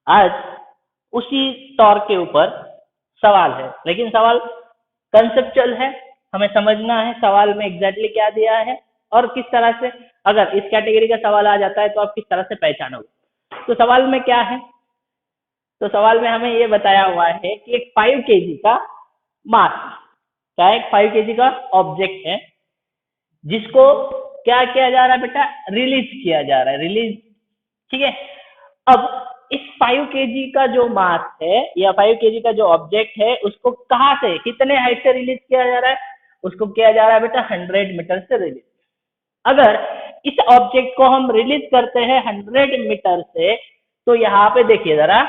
आज उसी टॉर्क के ऊपर सवाल है, लेकिन सवाल कंसेप्चुअल है। हमें समझना है सवाल में एग्जैक्टली क्या दिया है और किस तरह से, अगर इस कैटेगरी का सवाल आ जाता है तो आप किस तरह से पहचानोगे। तो सवाल में क्या है, तो सवाल में हमें ये बताया हुआ है कि एक 5 kg का मास, क्या एक 5 kg का ऑब्जेक्ट है जिसको क्या किया जा रहा है बेटा, रिलीज किया जा रहा है, रिलीज। ठीक है। अब इस 5 kg का जो मास है या 5 kg का जो ऑब्जेक्ट है उसको कहाँ से, कितने हाइट से रिलीज किया जा रहा है, उसको किया जा रहा है बेटा 100 मीटर से रिलीज। अगर इस ऑब्जेक्ट को हम रिलीज करते हैं 100 मीटर से, तो यहाँ पे देखिए जरा,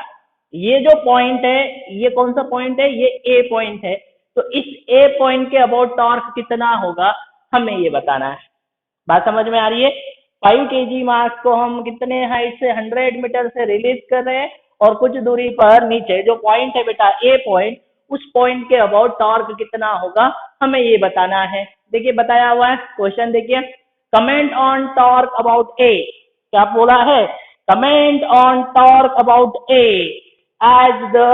ये जो पॉइंट है ये कौन सा पॉइंट है, ये ए पॉइंट है। तो इस ए पॉइंट के अबाउट टॉर्क कितना होगा हमें ये बताना है। बात समझ में आ रही है। 5 kg मास को हम कितने हाइट से 100 मीटर से रिलीज कर रहे हैं और कुछ दूरी पर नीचे जो पॉइंट है बेटा ए पॉइंट, उस पॉइंट के अबाउट टॉर्क कितना होगा हमें ये बताना है। देखिए बताया हुआ है क्वेश्चन, देखिए comment on torque about A, क्या बोला है, comment on torque about A as the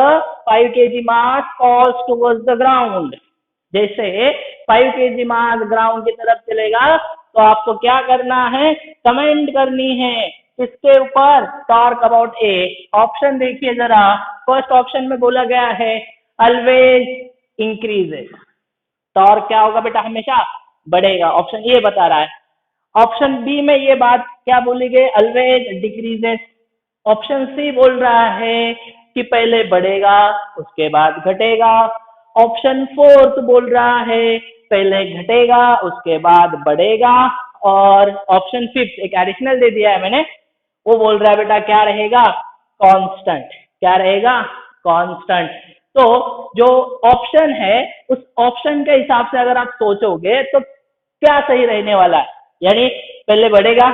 5 kg mass falls towards the ground. जैसे 5 kg मास ग्राउंड की तरफ चलेगा तो आपको क्या करना है, कमेंट करनी है इसके ऊपर, टॉर्क अबाउट ए। ऑप्शन देखिए जरा, फर्स्ट ऑप्शन में बोला गया है ऑलवेज इंक्रीजेस, टॉर्क क्या होगा बेटा, हमेशा बढ़ेगा, ऑप्शन ए बता रहा है। ऑप्शन बी में ये बात क्या बोली गई, ऑलवेज डिक्रीजेस। ऑप्शन सी बोल रहा है कि पहले बढ़ेगा उसके बाद घटेगा। ऑप्शन फोर्थ बोल रहा है पहले घटेगा उसके बाद बढ़ेगा। और ऑप्शन फिफ्थ एक एडिशनल दे दिया है मैंने, वो बोल रहा है बेटा क्या रहेगा, कांस्टेंट, क्या रहेगा, कांस्टेंट। तो जो ऑप्शन है उस ऑप्शन के हिसाब से अगर आप सोचोगे तो क्या सही रहने वाला है, यानी पहले बढ़ेगा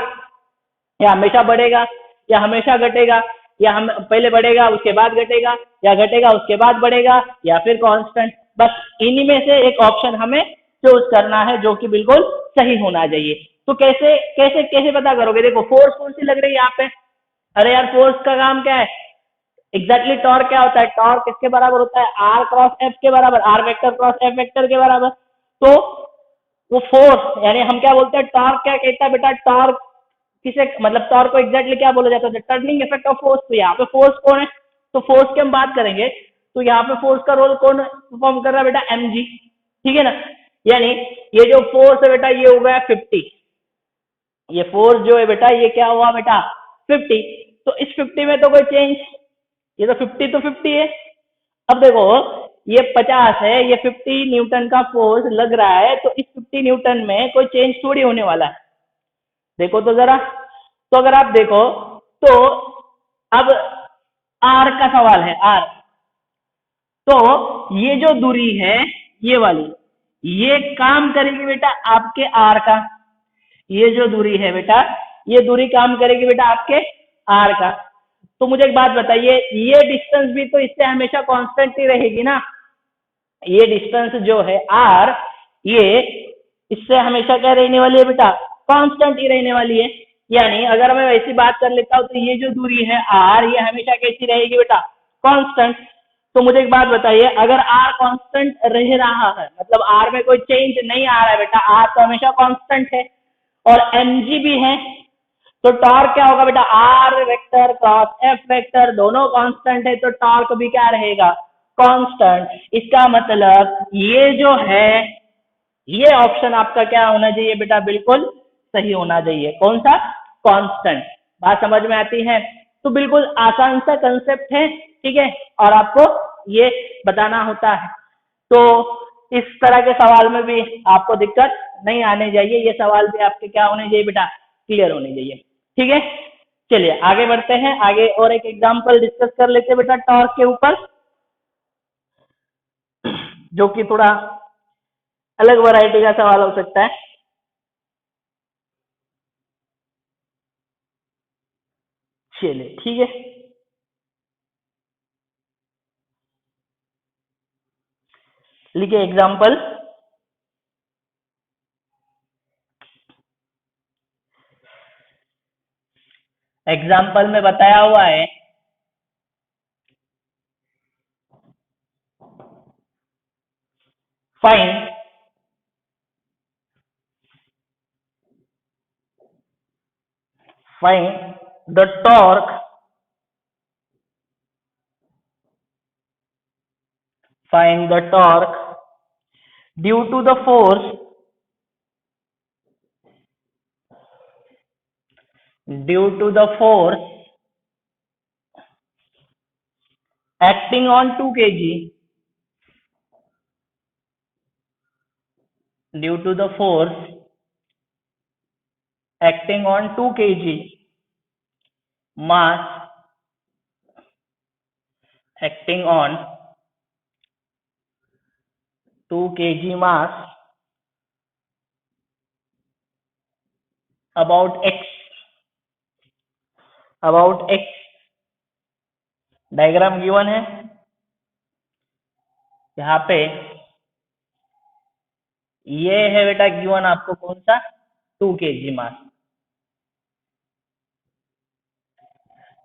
या हमेशा बढ़ेगा या हमेशा घटेगा, या हम पहले बढ़ेगा उसके बाद घटेगा, या घटेगा उसके बाद बढ़ेगा, या फिर कांस्टेंट। बस इन्हीं में से एक ऑप्शन हमें चूज करना है जो कि बिल्कुल सही होना चाहिए। तो कैसे कैसे कैसे पता करोगे, देखो फोर्स कौन सी लग रही है यहाँ पे, अरे यार फोर्स का काम क्या है, एग्जैक्टली टॉर्क क्या होता है, टॉर्क किसके बराबर होता है, आर क्रॉस एफ के बराबर, R vector cross F vector के बराबर। तो वो फोर्स, यानी हम क्या बोलते हैं, टॉर्क क्या कहता है बेटा, टॉर्क किसे, मतलब टॉर्क को एग्जैक्टली क्या बोला जाता है, टर्निंग इफेक्ट ऑफ फोर्स। तो यहाँ पे फोर्स कौन है, तो फोर्स की हम बात करेंगे तो यहाँ पे फोर्स का रोल कौन परफॉर्म कर रहा है बेटा, एम जी। ठीक है ना, यानी ये जो फोर्स है बेटा ये हो गया 50, ये फोर्स जो है बेटा ये क्या हुआ बेटा 50। तो इस 50 में तो कोई चेंज, ये तो 50 तो 50 है। अब देखो ये 50 है, ये 50 न्यूटन का फोर्स लग रहा है, तो इस 50 न्यूटन में कोई चेंज थोड़ी होने वाला है। देखो तो जरा, तो अगर आप देखो तो अब आर का सवाल है, आर, तो ये जो दूरी है ये वाली, ये काम करेगी बेटा आपके आर का, ये जो दूरी है बेटा ये दूरी काम करेगी बेटा आपके आर का। तो मुझे एक बात बताइए, ये डिस्टेंस भी तो इससे हमेशा कांस्टेंट ही रहेगी ना, ये डिस्टेंस जो है आर, ये इससे हमेशा क्या रहने वाली है बेटा, कांस्टेंट ही रहने वाली है। यानी अगर मैं वैसी बात कर लेता हूं तो ये जो दूरी है आर ये हमेशा कैसी रहेगी बेटा, कांस्टेंट। तो मुझे एक बात बताइए, अगर आर कांस्टेंट रह रहा है, मतलब आर में कोई चेंज नहीं आ रहा है बेटा, आर तो हमेशा कांस्टेंट है और एमजी भी है, तो टॉर्क क्या होगा बेटा, R vector cross F vector दोनों कांस्टेंट है, तो टॉर्क भी क्या रहेगा, कांस्टेंट। इसका मतलब ये जो है ये ऑप्शन आपका क्या होना चाहिए बेटा, बिल्कुल सही होना चाहिए, कौन सा, कांस्टेंट। बात समझ में आती है। तो बिल्कुल आसान सा कंसेप्ट है, ठीक है, और आपको ये बताना होता है। तो इस तरह के सवाल में भी आपको दिक्कत नहीं आने चाहिए, ये सवाल भी आपके क्या होने चाहिए बेटा, क्लियर होने चाहिए। ठीक है, चलिए आगे बढ़ते हैं, आगे और एक एग्जांपल डिस्कस कर लेते हैं बेटा टॉर्क के ऊपर, जो कि थोड़ा अलग वैरायटी का सवाल हो सकता है। चलिए ठीक है, लिखिए एग्जांपल, एग्जाम्पल में बताया हुआ है find the torque, find the torque due to the force acting on 2 kg, due to the force acting on 2 kg mass, acting on 2 kg mass about x, diagram given है यहाँ पे, ये है बेटा गिवन आपको कौन सा, 2 kg मास,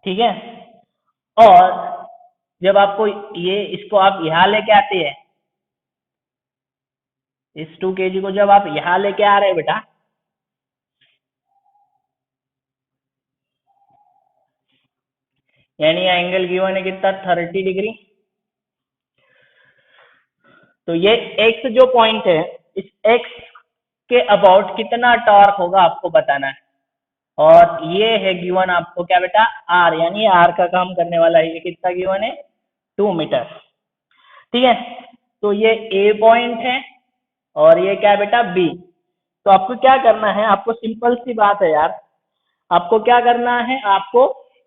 ठीक है। और जब आपको ये इसको आप यहाँ लेके आते हैं, इस 2 kg को जब आप यहाँ लेके आ रहे हैं बेटा, यानी एंगल गिवन है कितना, 30 डिग्री। तो ये x जो पॉइंट है, इस x के अबाउट कितना टॉर्क होगा आपको बताना है। और ये है गिवन आपको क्या बेटा, r, यानी r का काम करने वाला है। ये कितना गिवन है, 2 मीटर, ठीक है। तो ये a पॉइंट है और ये क्या है बेटा, b। तो आपको क्या करना है, आपको सिंपल सी बात है यार, आपको क्या करना है, आपको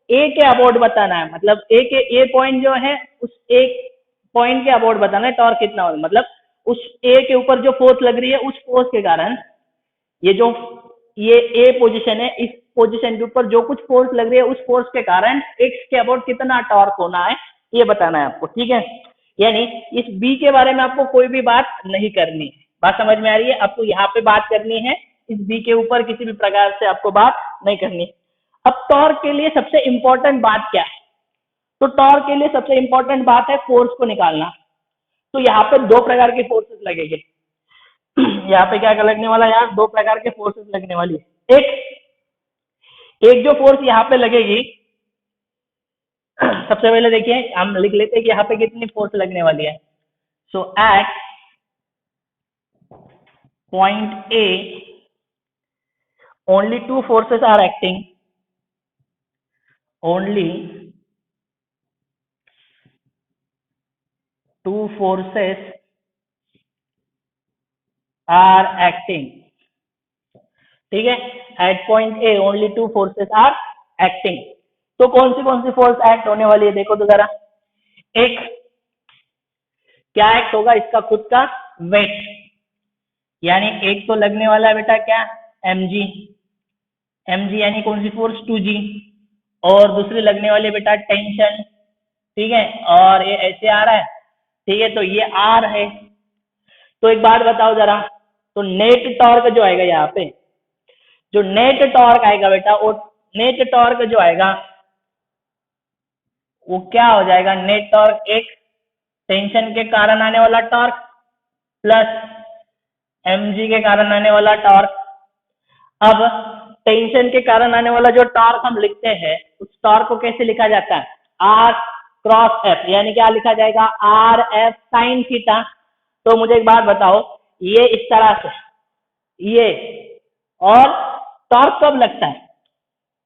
a के अबाउट बताना है। मतलब a पॉइंट जो है, उस एक पॉइंट के अबाउट बताना है टॉर्क कितना होगा। मतलब उस a के ऊपर जो फोर्स लग रही है, उस फोर्स के कारण ये a पोजीशन है, इस पोजीशन के ऊपर जो कुछ फोर्स लग रही है, उस फोर्स के कारण x के अबाउट कितना टॉर्क होना है, ये बताना है आपको, ठीक है। यानी इस b के बारे में आपको कोई भी बात नहीं करनी है। बात समझ में आ रही है? आपको यहाँ पे बात करनी है, इस b के ऊपर किसी भी प्रकार से आपको बात नहीं करनी। अब टॉर्क के लिए सबसे इंपॉर्टेंट बात क्या है? तो टॉर्क के लिए सबसे इंपॉर्टेंट बात है फोर्स को निकालना। तो यहाँ पे 2 प्रकार के फोर्सेस लगेंगे। यहाँ पे क्या लगने वाला है यार, 2 प्रकार के फोर्सेस लगने वाली है। एक जो फोर्स यहाँ पे लगेगी, सबसे पहले देखिए हम लिख लेते हैं कि यहाँ पे कितनी फोर्स लगने वाली है। So at point a only 2 forces are acting, only 2 forces are acting, ठीक है। At point a only 2 forces are acting. तो कौन सी फोर्स एक्ट होने वाली है, देखो तो जरा। एक क्या एक्ट होगा, इसका खुद का वेट, यानी एक तो लगने वाला है बेटा क्या, mg, यानी कौन सी फोर्स, 2g। और दूसरी लगने वाली बेटा टेंशन, ठीक है, और ये ऐसे आ रहा है, ठीक है, तो ये आर है। तो एक बात बताओ जरा, तो नेट टॉर्क जो आएगा यहाँ पे, जो नेट टॉर्क आएगा बेटा, वो नेट टॉर्क जो आएगा वो क्या हो जाएगा, नेट टॉर्क एक टेंशन के कारण आने वाला टॉर्क प्लस mg के कारण आने वाला टॉर्क। अब टेंशन के कारण आने वाला जो टॉर्क हम लिखते हैं, उस टॉर्क को कैसे लिखा जाता है, आर क्रॉस एफ, यानी क्या लिखा जाएगा, आर एफ साइन थीटा। तो मुझे एक बात बताओ, ये इस तरह से ये, और टॉर्क कब लगता है,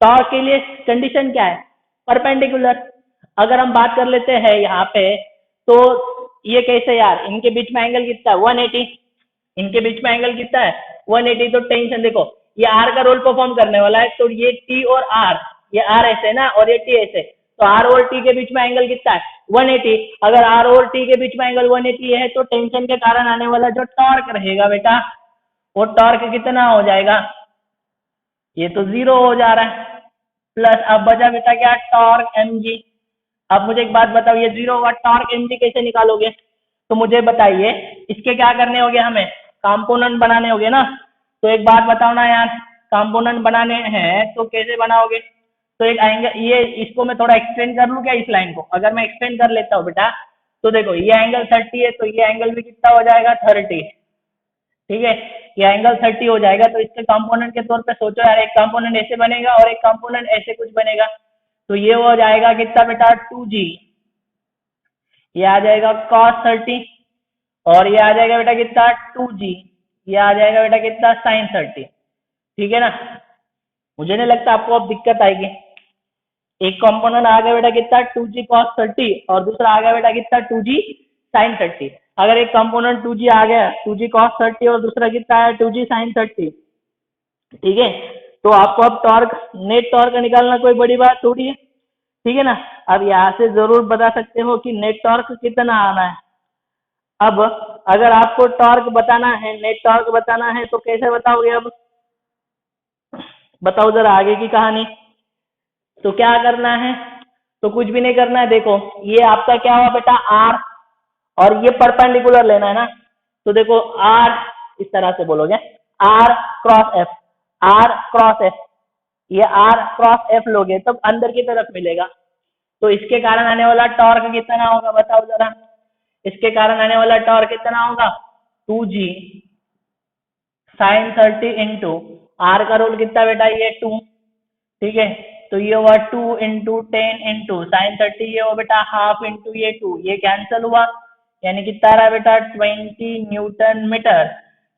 टॉर्क के लिए कंडीशन क्या है, परपेंडिकुलर। अगर हम बात कर लेते हैं यहाँ पे, तो ये कैसे यार, इनके बीच में एंगल कितना है, 180, इनके बीच में एंगल कितना है, 180। तो टेंशन देखो, ये आर का रोल परफॉर्म करने वाला है, तो ये टी और आर, ये आर ऐसे ना और ये टी ऐसे, तो आर और टी के बीच में एंगल कितना है, 180। अगर आर और टी के बीच में एंगल 180 है, तो टेंशन के कारण आने वाला जो टॉर्क रहेगा बेटा, वो टॉर्क कितना हो जाएगा, ये तो 0 हो जा रहा है, प्लस अब बचा बेटा क्या, टॉर्क mg। अब मुझे एक बात बताओ, ये 0 होगा, टॉर्क mg कैसे निकालोगे, तो मुझे बताइए, इसके क्या करने होंगे, हमें कंपोनेंट बनाने होंगे ना। तो एक बात बताओ ना यार, कंपोनेंट बनाने हैं तो कैसे बनाओगे, तो एक आएंगे, ये इसको मैं थोड़ा एक्सटेंड कर लूं क्या, इस लाइन को अगर मैं एक्सटेंड कर लेता हूँ बेटा, तो देखो ये एंगल 30 है, तो ये एंगल भी कितना हो जाएगा 30। ठीक है, ये एंगल 30 हो जाएगा। तो इसके कंपोनेंट के तौर पे सोचो यार, एक कंपोनेंट ऐसे बनेगा और एक कंपोनेंट ऐसे कुछ बनेगा। तो ये हो जाएगा कितना बेटा 2g, ये आ जाएगा cos 30, और ये आ जाएगा बेटा कितना 2g, ये आ जाएगा बेटा कितना sin 30। ठीक है ना, मुझे नहीं लगता आपको अब दिक्कत आएगी। एक कंपोनेंट आ गया बेटा कितना 2g cos 30, और दूसरा आ गया बेटा कितना 2g sin 30। अगर एक कंपोनेंट 2g आ गया 2g cos 30 और दूसरा कितना है 2g sin 30, ठीक है, तो आपको अब टॉर्क, नेट टॉर्क निकालना कोई बड़ी बात थोड़ी है। ठीक है ना, अब यहाँ से जरूर बता सकते हो कि नेट टॉर्क कितना आना है। अब अगर आपको टॉर्क बताना है, नेट टॉर्क बताना है, तो कैसे बताओगे? अब बताओ जरा आगे की कहानी। तो क्या करना है? तो कुछ भी नहीं करना है। देखो ये आपका क्या हुआ बेटा आर, और ये परपेंडिकुलर लेना है ना। तो देखो आर, इस तरह से बोलोगे R cross F, R cross F, ये आर क्रॉस एफ लोगे तब अंदर की तरफ मिलेगा। तो इसके कारण आने वाला टॉर्क कितना होगा बताओ जरा। इसके कारण आने वाला टॉर्क कितना होगा 2g sin 30 इंटू आर का रोल कितना बेटा ये 2। ठीक है, तो ये हुआ 2 इंटू 10 इंटू साइन 30, ये हुआ बेटा हाफ इंटू ये 2, ये कैंसिल हुआ, यानी कितना आ रहा बेटा 20 न्यूटन मीटर।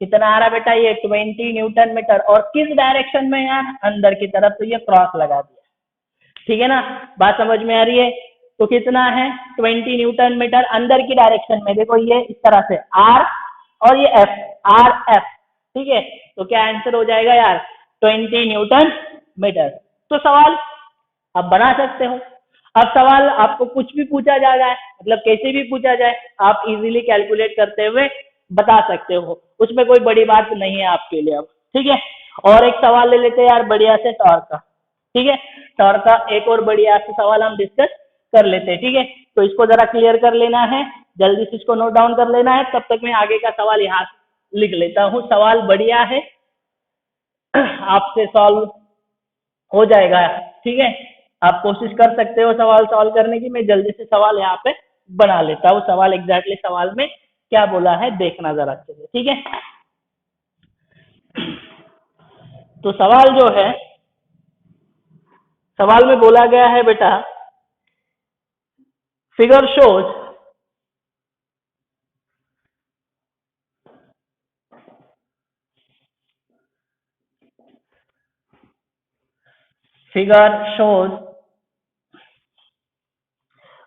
कितना आ रहा बेटा ये 20 न्यूटन मीटर, और किस डायरेक्शन में यार अंदर की तरफ, तो ये क्रॉस लगा दिया। ठीक है ना, बात समझ में आ रही है? तो कितना है 20 न्यूटन मीटर अंदर की डायरेक्शन में। देखो ये इस तरह से आर और ये एफ, आर एफ। ठीक है, तो क्या आंसर हो जाएगा यार 20 न्यूटन मीटर। तो सवाल आप बना सकते हो। अब सवाल आपको कुछ भी पूछा जा जाए, मतलब कैसे भी पूछा जाए, आप इजीली कैलकुलेट करते हुए बता सकते हो, उसमें कोई बड़ी बात नहीं है आपके लिए। अब ठीक है, और एक सवाल ले लेते हैं यार बढ़िया से टॉर्क का। ठीक है, टॉर्क का एक और बढ़िया से सवाल हम डिस्कस कर लेते हैं। ठीक है, तो इसको जरा क्लियर कर लेना है, जल्दी से इसको नोट डाउन कर लेना है, तब तक मैं आगे का सवाल यहाँ लिख लेता हूँ। सवाल बढ़िया है, आपसे सॉल्व हो जाएगा। ठीक है, आप कोशिश कर सकते हो सवाल सॉल्व करने की। मैं जल्दी से सवाल यहाँ पे बना लेता हूँ। सवाल एग्जैक्टली सवाल में क्या बोला है देखना जरा अच्छे से। ठीक है, तो सवाल जो है, सवाल में बोला गया है बेटा figure shows figure shows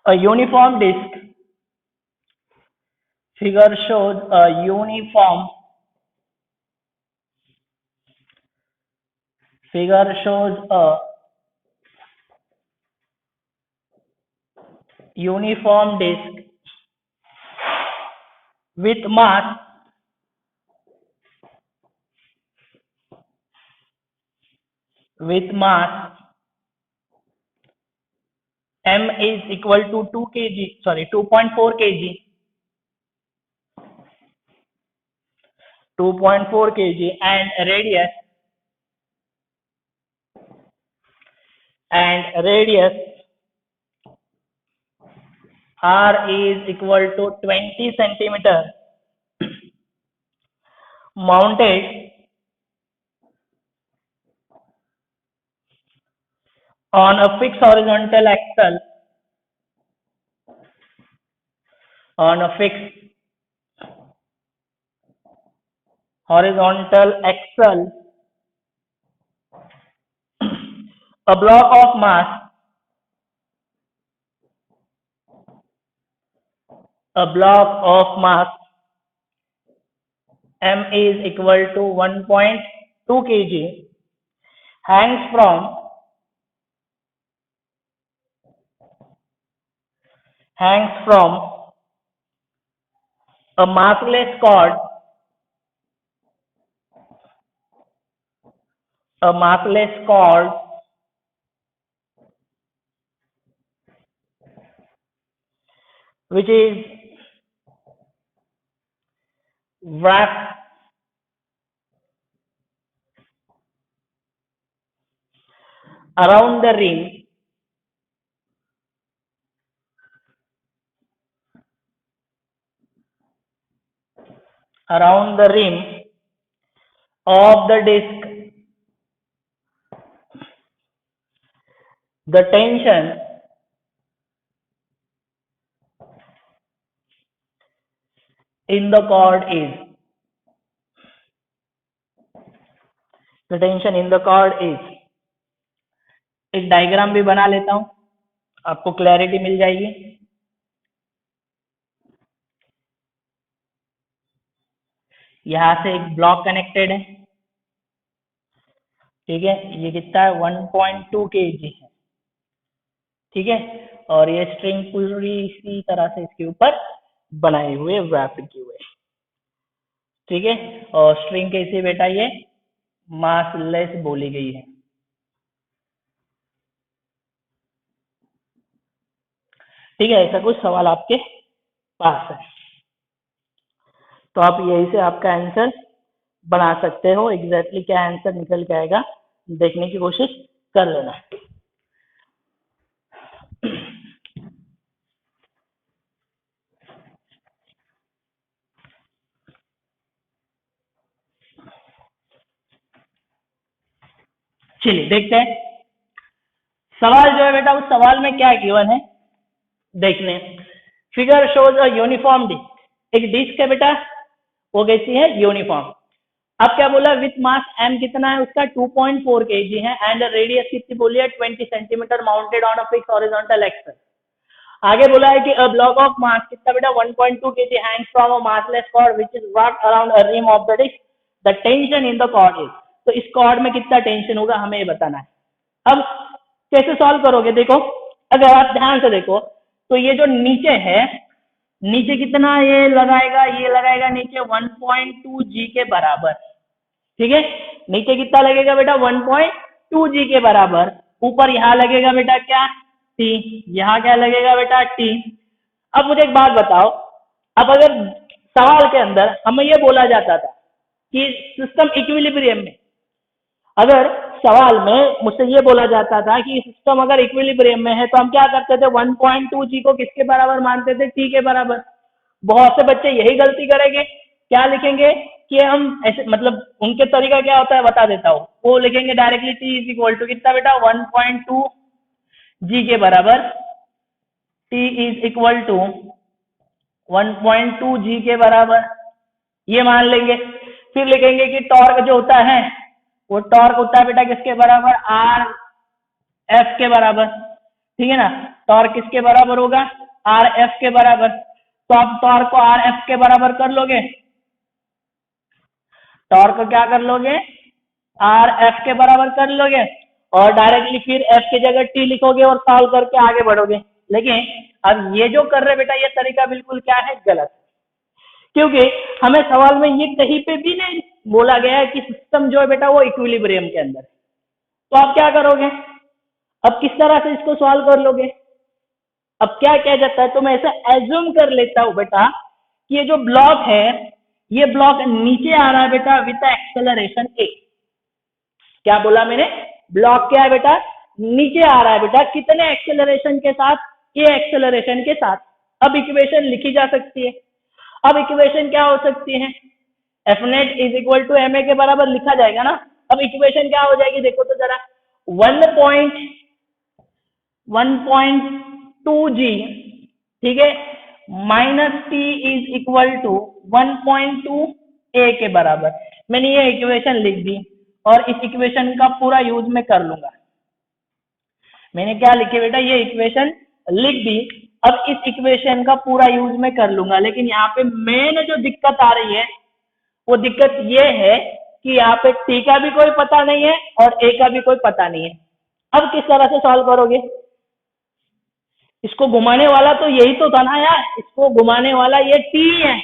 a uniform disk, figure shows a figure shows a uniform disk with mass m is equal to 2 kg, sorry 2.4 kg, 2.4 kg, and radius r is equal to 20 centimeter, mounted on a fixed horizontal axle, on a fixed horizontal axle, a block of mass, a block of mass m is equal to 1.2 kg hangs from a massless cord, a massless cord which is wrapped around the ring around the rim of the disc, the tension in the cord is, the tension in the cord is, एक diagram भी बना लेता हूं, आपको clarity मिल जाएगी। यहां से एक ब्लॉक कनेक्टेड है, ठीक है, ये कितना है 1.2 kg है, ठीक है, और ये स्ट्रिंग पूरी इसी तरह से इसके ऊपर बनाए हुए वैप किए हुए, ठीक है, और स्ट्रिंग कैसे बेटा ये मासलेस बोली गई है, ठीक है, ऐसा कुछ सवाल आपके पास है तो आप यही से आपका आंसर बना सकते हो। एग्जैक्टली क्या आंसर निकल के आएगा देखने की कोशिश कर लेना। चलिए देखते हैं सवाल जो है बेटा, उस सवाल में क्या गिवन है देखने। Figure shows a uniform disc, एक डिस्क है बेटा, वो कैसी है यूनिफॉर्म। अब क्या बोला, विथ मास m कितना है उसका 2.4 kg है एंड रेडियस कितनी बोली है 20 centimetre, mounted on a fix horizontal axis. आगे बोला है कि अ ब्लॉक ऑफ मास कितना बेटा 1.2 kg hangs from a massless cord which is worked around a rim of the disc, the tension in the cord is. तो इस cord में कितना टेंशन होगा हमें ये बताना है। अब कैसे सॉल्व करोगे, देखो अगर आप ध्यान से देखो तो ये जो नीचे है, नीचे कितना ये लगाएगा नीचे 1.2 g के बराबर, ठीक है, नीचे कितना लगेगा बेटा 1.2 g के बराबर। ऊपर यहाँ लगेगा बेटा क्या t, यहाँ क्या लगेगा बेटा t। अब मुझे एक बात बताओ, अब अगर सवाल के अंदर हमें ये बोला जाता था कि सिस्टम इक्विलिब्रियम में, अगर सवाल में मुझसे ये बोला जाता था कि सिस्टम अगर इक्विलिब्रियम में है तो हम क्या करते थे 1.2 g को किसके बराबर मानते थे, t के बराबर। बहुत से बच्चे यही गलती करेंगे, क्या लिखेंगे कि हम ऐसे, मतलब उनके तरीका क्या होता है बता देता हूँ, वो लिखेंगे directly t is equal to कितना बेटा 1.2 g के बराबर, t is equal to 1.2 g के बराबर, ये मान लेंगे। फिर लिखेंगे कि टॉर्क जो होता है वो टॉर्क होता है बेटा किसके बराबर, आर एफ के बराबर, ठीक है ना। टॉर्क किसके बराबर होगा, आर एफ के बराबर। तो आप टॉर्क को आर एफ के बराबर कर लोगे, टॉर्क को क्या कर लोगे आर एफ के बराबर कर लोगे, और डायरेक्टली फिर एफ की जगह टी लिखोगे और सॉल्व करके आगे बढ़ोगे। लेकिन अब ये जो कर रहे बेटा ये तरीका बिल्कुल क्या है गलत, क्योंकि हमें सवाल में ये कहीं पे भी नहीं बोला गया है कि सिस्टम जो है बेटा वो इक्विलिब्रियम के अंदर है। तो आप क्या करोगे, अब किस तरह से इसको सॉल्व कर लोगे। अब क्या किया जाता है, तो मैं ऐसा एज्यूम कर लेता हूं बेटा कि ये जो ब्लॉक है ये ब्लॉक नीचे आ रहा है बेटा विद एक्सेलरेशन ए। क्या बोला मैंने, ब्लॉक क्या है बेटा नीचे आ रहा है बेटा, कितने एक्सेलरेशन के साथ, ए एक्सेलरेशन के साथ। अब इक्वेशन लिखी जा सकती है। अब इक्वेशन क्या हो सकती है, F net is equal to M A के बराबर लिखा जाएगा ना। अब इक्वेशन क्या हो जाएगी देखो तो जरा, 1.2 g, ठीक है, minus T is equal to 1.2 A के बराबर। मैंने ये इक्वेशन लिख दी और इस इक्वेशन का पूरा यूज मैं कर लूंगा। मैंने क्या लिखे बेटा, ये इक्वेशन लिख दी, अब इस इक्वेशन का पूरा यूज मैं कर लूंगा। लेकिन यहाँ पे मेन जो दिक्कत आ रही है वो दिक्कत ये है कि यहाँ पे टी का भी कोई पता नहीं है और ए का भी कोई पता नहीं है। अब किस तरह से सॉल्व करोगे, इसको घुमाने वाला तो यही तो था ना यार, इसको घुमाने वाला ये टी है,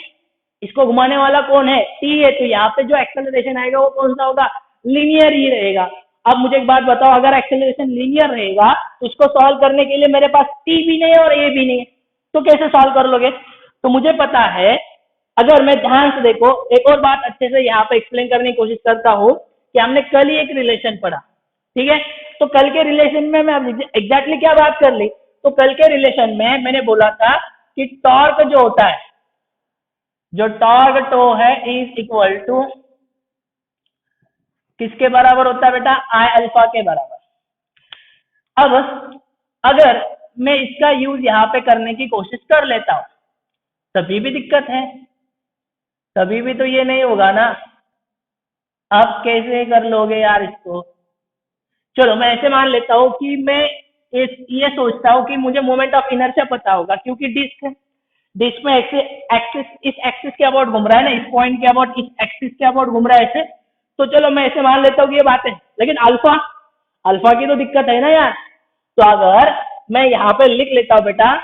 इसको घुमाने वाला कौन है, टी है। तो यहाँ पे जो एक्सेलरेशन आएगा वो कौन सा होगा, लीनियर ही रहेगा। अब मुझे एक बात बताओ, अगर एक्सेलरेशन लीनियर रहेगा तो इसको सॉल्व करने के लिए मेरे पास टी भी नहीं है और ए भी नहीं है, तो कैसे सॉल्व कर लोगे। तो मुझे पता है, अगर मैं ध्यान से देखो, एक और बात अच्छे से यहाँ पे एक्सप्लेन करने की कोशिश करता हूँ कि हमने कल ही एक रिलेशन पढ़ा, ठीक है। तो कल के रिलेशन में मैं एग्जैक्टली क्या बात कर ली, तो कल के रिलेशन में मैंने बोला था कि टॉर्क जो होता है जो टॉर्क टो है इज इक्वल टू किसके बराबर होता है बेटा, आई अल्फा के बराबर। अब अगर मैं इसका यूज यहाँ पे करने की कोशिश कर लेता हूं तभी भी दिक्कत है, तभी भी तो ये नहीं होगा ना। आप कैसे कर लोगे यार इसको। चलो मैं ऐसे मान लेता हूँ कि मैं ये सोचता हूँ कि मुझे मोमेंट ऑफ इनर्शिया पता होगा, क्योंकि डिस्क में एक्सिस इस एक्सिस के अबाउट घूम रहा है ना, इस पॉइंट के अबाउट इस एक्सिस के अबाउट घूम रहा है ऐसे। तो चलो मैं ऐसे मान लेता हूँ कि ये बात है, लेकिन अल्फा अल्फा की तो दिक्कत है ना यार। तो अगर मैं यहाँ पे लिख लेता हूँ बेटा,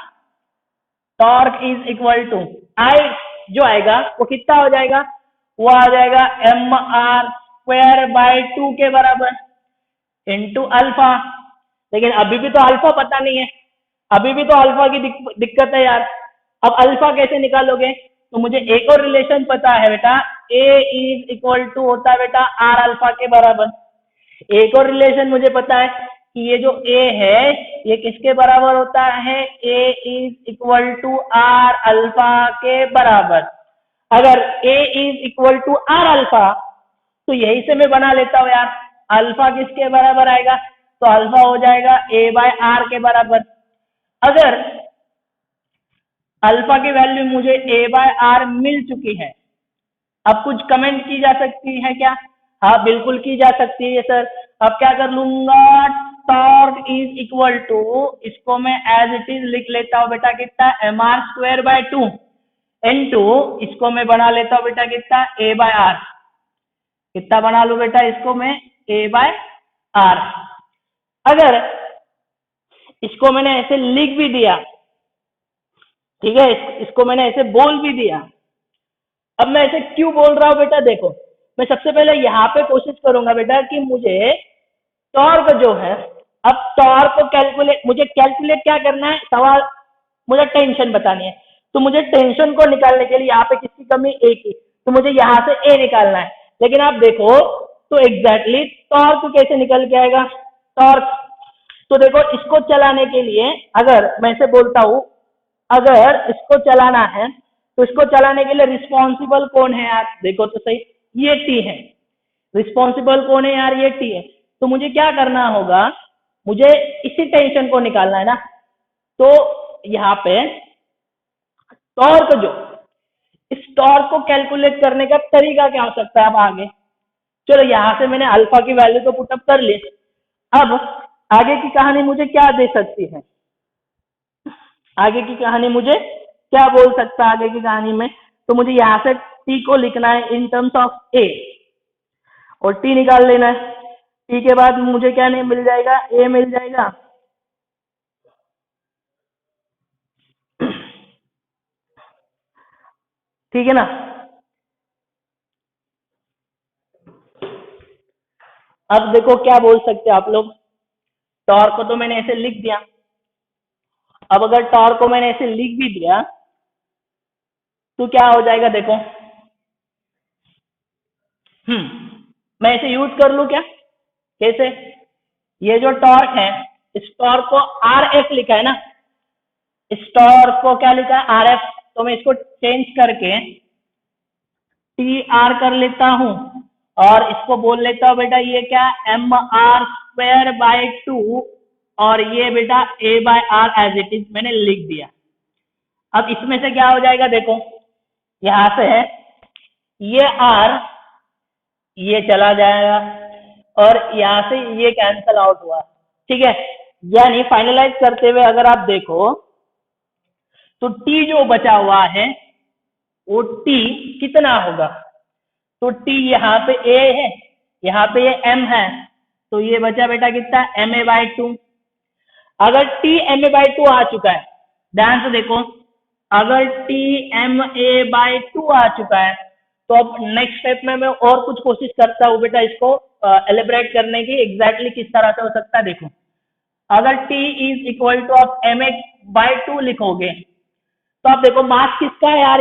टॉर्क इज इक्वल टू आई, जो आएगा वो कितना हो जाएगा, वो आ जाएगा mr² के बराबर इंटू अल्फा। लेकिन अभी भी तो अल्फा पता नहीं है, अभी भी तो अल्फा की दिक्कत है यार। अब अल्फा कैसे निकालोगे, तो मुझे एक और रिलेशन पता है बेटा, ए इज इक्वल टू होता है बेटा आर अल्फा के बराबर। एक और रिलेशन मुझे पता है कि ये जो ए है ये किसके बराबर होता है, a is equal to r alpha के बराबर। अगर a is equal to r alpha तो यही से मैं बना लेता हूं यार, अल्फा किसके बराबर आएगा, तो अल्फा हो जाएगा ए बाय आर के बराबर। अगर अल्फा की वैल्यू मुझे ए बाय आर मिल चुकी है, अब कुछ कमेंट की जा सकती है क्या, हाँ बिल्कुल की जा सकती है सर। अब क्या कर लूंगा, टॉर्क इज इक्वल टू, इसको मैं एज इट इज लिख लेता हूं बेटा कितना, mr²/2 इनटू इसको मैं बना लेता हूं बेटा कितना, ए बाय आर। कितना बना लू बेटा इसको मैं, ए बाय आर। अगर इसको मैंने ऐसे लिख भी दिया, ठीक है, इसको मैंने ऐसे बोल भी दिया। अब मैं ऐसे क्यों बोल रहा हूं बेटा, देखो मैं सबसे पहले यहाँ पे कोशिश करूंगा बेटा कि मुझे टॉर्क जो है, अब टॉर्क को मुझे कैलकुलेट क्या करना है, सवाल मुझे टेंशन बतानी है। तो मुझे टेंशन को निकालने के लिए यहाँ पे किसकी कमी, ए की, तो मुझे यहाँ से ए निकालना है। लेकिन आप देखो तो एग्जैक्टली टॉर्क कैसे निकल के आएगा, टॉर्क, तो देखो इसको चलाने के लिए अगर मैं से बोलता हूं, अगर इसको चलाना है तो इसको चलाने के लिए रिस्पॉन्सिबल कौन है यार, देखो तो सही, ये टी है। रिस्पॉन्सिबल कौन है यार, ये टी है। तो मुझे क्या करना होगा, मुझे इसी टेंशन को निकालना है ना। तो यहाँ पे टॉर्क जो, इस टॉर्क को कैलकुलेट करने का तरीका क्या हो सकता है, अब आगे चलो यहाँ से मैंने अल्फा की वैल्यू तो पुटअप कर ली। अब आगे की कहानी मुझे क्या दे सकती है, आगे की कहानी मुझे क्या बोल सकता है आगे की कहानी में, तो मुझे यहाँ से टी को लिखना है इन टर्म्स ऑफ ए और टी निकाल लेना है। टी के बाद मुझे क्या नहीं मिल जाएगा, ए मिल जाएगा। ठीक है ना। अब देखो क्या बोल सकते हैं आप लोग, टॉर्क को तो मैंने ऐसे लिख दिया। अब अगर टॉर्क को मैंने ऐसे लिख भी दिया तो क्या हो जाएगा, देखो मैं ऐसे यूज कर लू क्या, कैसे, ये जो टॉर्क है इस टॉर्क को आर एफ लिखा है ना, इस टॉर्क को क्या लिखा है, आर एफ। तो मैं इसको चेंज करके टी आर कर लेता हूं और इसको बोल लेता हूं बेटा ये क्या, mr²/2 और ये बेटा a by r as it is मैंने लिख दिया। अब इसमें से क्या हो जाएगा, देखो यहां से है ये आर, ये चला जाएगा और यहां से ये कैंसल आउट हुआ, ठीक है। यानी फाइनलाइज करते हुए अगर आप देखो तो टी जो बचा हुआ है वो टी कितना होगा, तो टी यहाँ पे ए है, यहाँ पे ये एम है, तो ये बचा बेटा कितना, ma/2। अगर टी ma/2 आ चुका है, ध्यान से देखो, अगर टी ma/2 आ चुका है तो अब नेक्स्ट स्टेप में मैं और कुछ कोशिश करता हूँ बेटा इसको एलिब्रेट करने की, एग्जैक्टली किस तरह से हो सकता है। देखो अगर t इज इक्वल टू आप ma/2 लिखोगे तो आप देखो मास किसका है यार,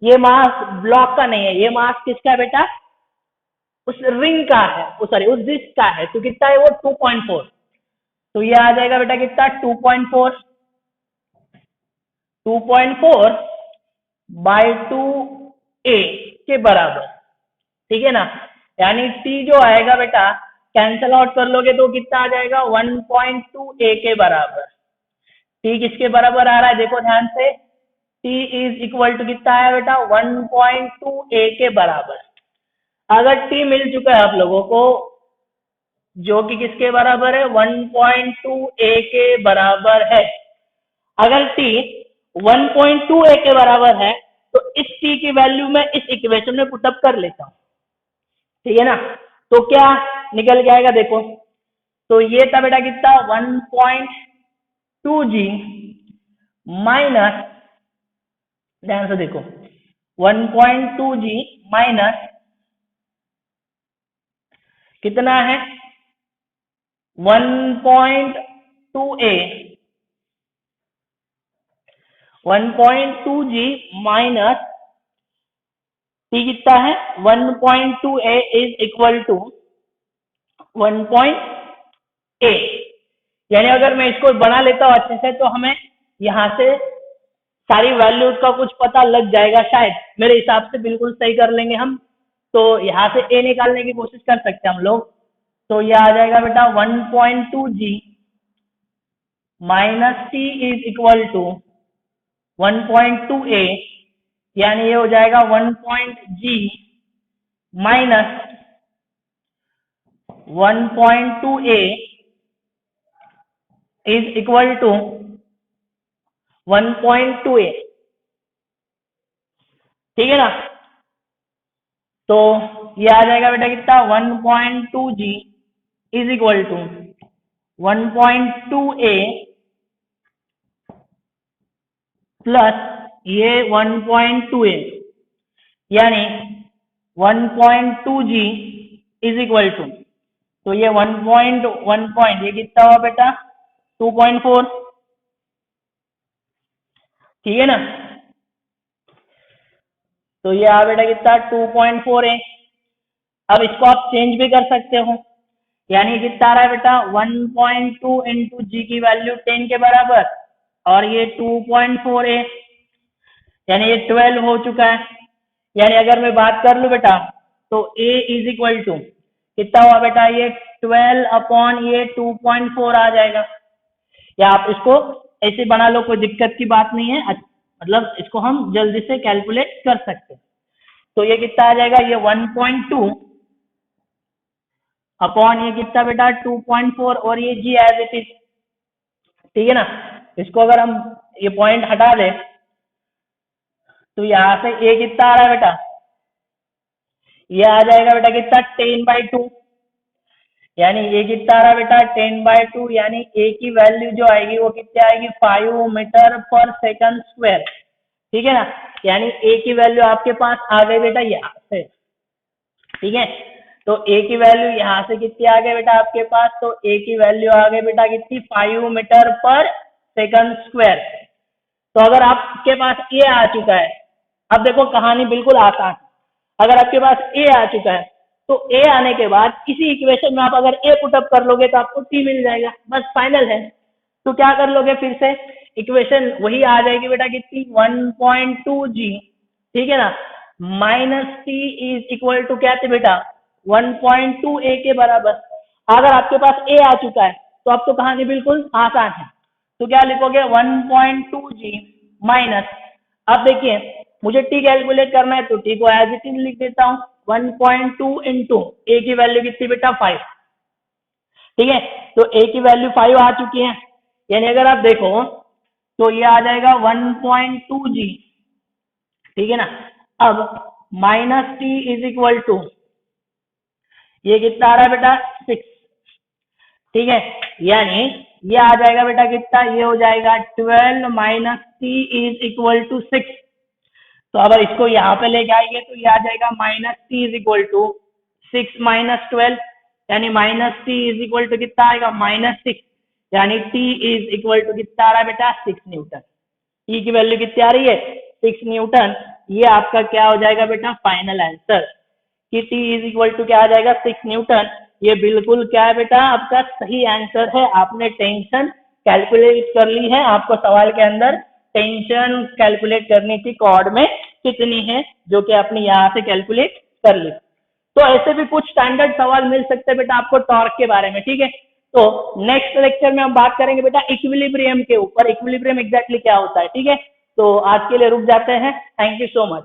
ये मास ब्लॉक का नहीं है, ये मास किसका है बेटा, उस रिंग का है, सॉरी उस डिस्क का है। तो कितना है वो 2.4, तो ये आ जाएगा बेटा कितना 2.4 2.4 बाय 2 ए के बराबर, ठीक है ना। यानी टी जो आएगा बेटा कैंसल आउट कर लोगे तो कितना आ जाएगा 1.2 ए के बराबर। टी किसके बराबर आ रहा है देखो ध्यान से, टी इज इक्वल टू कितना आया बेटा 1.2 ए के बराबर। अगर टी मिल चुका है आप लोगों को जो कि किसके बराबर है 1.2 ए के बराबर है, अगर टी 1.2 ए के बराबर है तो इस टी की वैल्यू में इस इक्वेशन में पुटअप कर लेता हूं, ठीक है ना। तो क्या निकल के आएगा देखो, तो ये था बेटा कितना 1.2 जी माइनस, ध्यान से देखो 1.2 जी माइनस कितना है 1.2 ए, 1.2 जी माइनस टी कितना है 1.2 ए इज इक्वल टू 1.8। यानी अगर मैं इसको बना लेता हूं अच्छे से तो हमें यहां से सारी वैल्यूज का कुछ पता लग जाएगा, शायद मेरे हिसाब से बिल्कुल सही कर लेंगे हम। तो यहाँ से ए निकालने की कोशिश कर सकते हैं हम लोग, तो यह आ जाएगा बेटा 1.2 g minus T is equal to 1.2 a, यानी ये हो जाएगा 1.g minus 1.2 a is equal to 1.2 a, ठीक है ना। तो ये आ जाएगा बेटा कितना 1.2 g is equal to 1.2 a plus ये 1.2 ए, यानी 1.2 जी इज इक्वल टू, तो ये 1 कितना हुआ बेटा 2.4, ठीक है ना। तो ये आ बेटा कितना 2.4 है। अब इसको आप चेंज भी कर सकते हो, यानी कितना आ रहा है बेटा 1.2 इंटू जी की वैल्यू 10 के बराबर और ये 2.4 है, यानी ये 12 हो चुका है। यानी अगर मैं बात कर लूं बेटा तो a इज इक्वल टू कितना हुआ बेटा ये 12 अपॉन ये 2.4 आ जाएगा। या आप इसको ऐसे बना लो, कोई दिक्कत की बात नहीं है, मतलब इसको हम जल्दी से कैलकुलेट कर सकते हैं। तो ये कितना आ जाएगा ये 1.2 अपॉन ये कितना बेटा 2.4 और ये जी एज इट इज, ठीक है ना। इसको अगर हम ये पॉइंट हटा दें तो यहाँ से ए कितना आ रहा है बेटा, ये आ जाएगा बेटा कितना 10/2, यानी ए कितना आ रहा है बेटा 10/2, यानी ए की वैल्यू जो आएगी वो कितनी आएगी 5 मीटर पर सेकंड स्क्वायर, ठीक है ना। यानी ए की वैल्यू आपके पास आ गई बेटा यहाँ से, ठीक है। तो ए की वैल्यू यहाँ से कितनी आ गई बेटा आपके पास, तो ए की वैल्यू आ गई बेटा कितनी 5 मीटर पर सेकंड स्क्वायर। तो अगर आपके पास ए आ चुका है, अब देखो कहानी बिल्कुल आसान, अगर आपके पास ए आ चुका है तो ए आने के बाद इसी इक्वेशन में आप अगर ए पुटअप कर लोगे तो आपको टी मिल जाएगा, बस फाइनल है। तो क्या कर लोगे फिर से इक्वेशन वही आ जाएगी बेटा कितनी 1.2 जी, ठीक है ना, minus T is equal to क्या थे बेटा 1.2 ए के बराबर। अगर आपके पास ए आ चुका है तो अब तो कहानी बिल्कुल आसान है, तो क्या लिखोगे 1.2 जी माइनस, अब देखिए मुझे टी कैलकुलेट करना है तो टी को एज इट इज लिख देता हूँ 1.2 इंटू ए की वैल्यू कितनी बेटा 5, ठीक है। तो ए की वैल्यू 5 आ चुकी है, यानी अगर आप देखो तो ये आ जाएगा 1.2 जी, ठीक है ना। अब minus T is equal to ये कितना आ रहा है बेटा 6, ठीक है। यानी ये आ जाएगा बेटा कितना, ये हो जाएगा 12 minus T is equal to 6। तो अगर इसको यहाँ पे लेके आएंगे तो ये आ जाएगा minus T is equal to 6 minus 12, यानी minus T is equal to कितना आएगा -6, यानी टी इज इक्वल टू कितना आ रहा है बेटा 6 न्यूटन। टी की वैल्यू कितनी आ रही है 6 न्यूटन। ये आपका क्या हो जाएगा बेटा फाइनल आंसर कि टी इज इक्वल टू क्या आ जाएगा 6 न्यूटन। ये बिल्कुल क्या है बेटा आपका सही आंसर है, आपने टेंशन कैलकुलेट कर ली है, आपको सवाल के अंदर टेंशन कैलकुलेट करनी थी कॉर्ड में कितनी है, जो कि आपने यहाँ से कैलकुलेट कर ली। तो ऐसे भी कुछ स्टैंडर्ड सवाल मिल सकते हैं बेटा आपको टॉर्क के बारे में, ठीक है। तो नेक्स्ट लेक्चर में हम बात करेंगे बेटा इक्विलिब्रियम के ऊपर, इक्विलिब्रियम एग्जैक्टली क्या होता है, ठीक है। तो आज के लिए रुक जाते हैं, थैंक यू सो मच।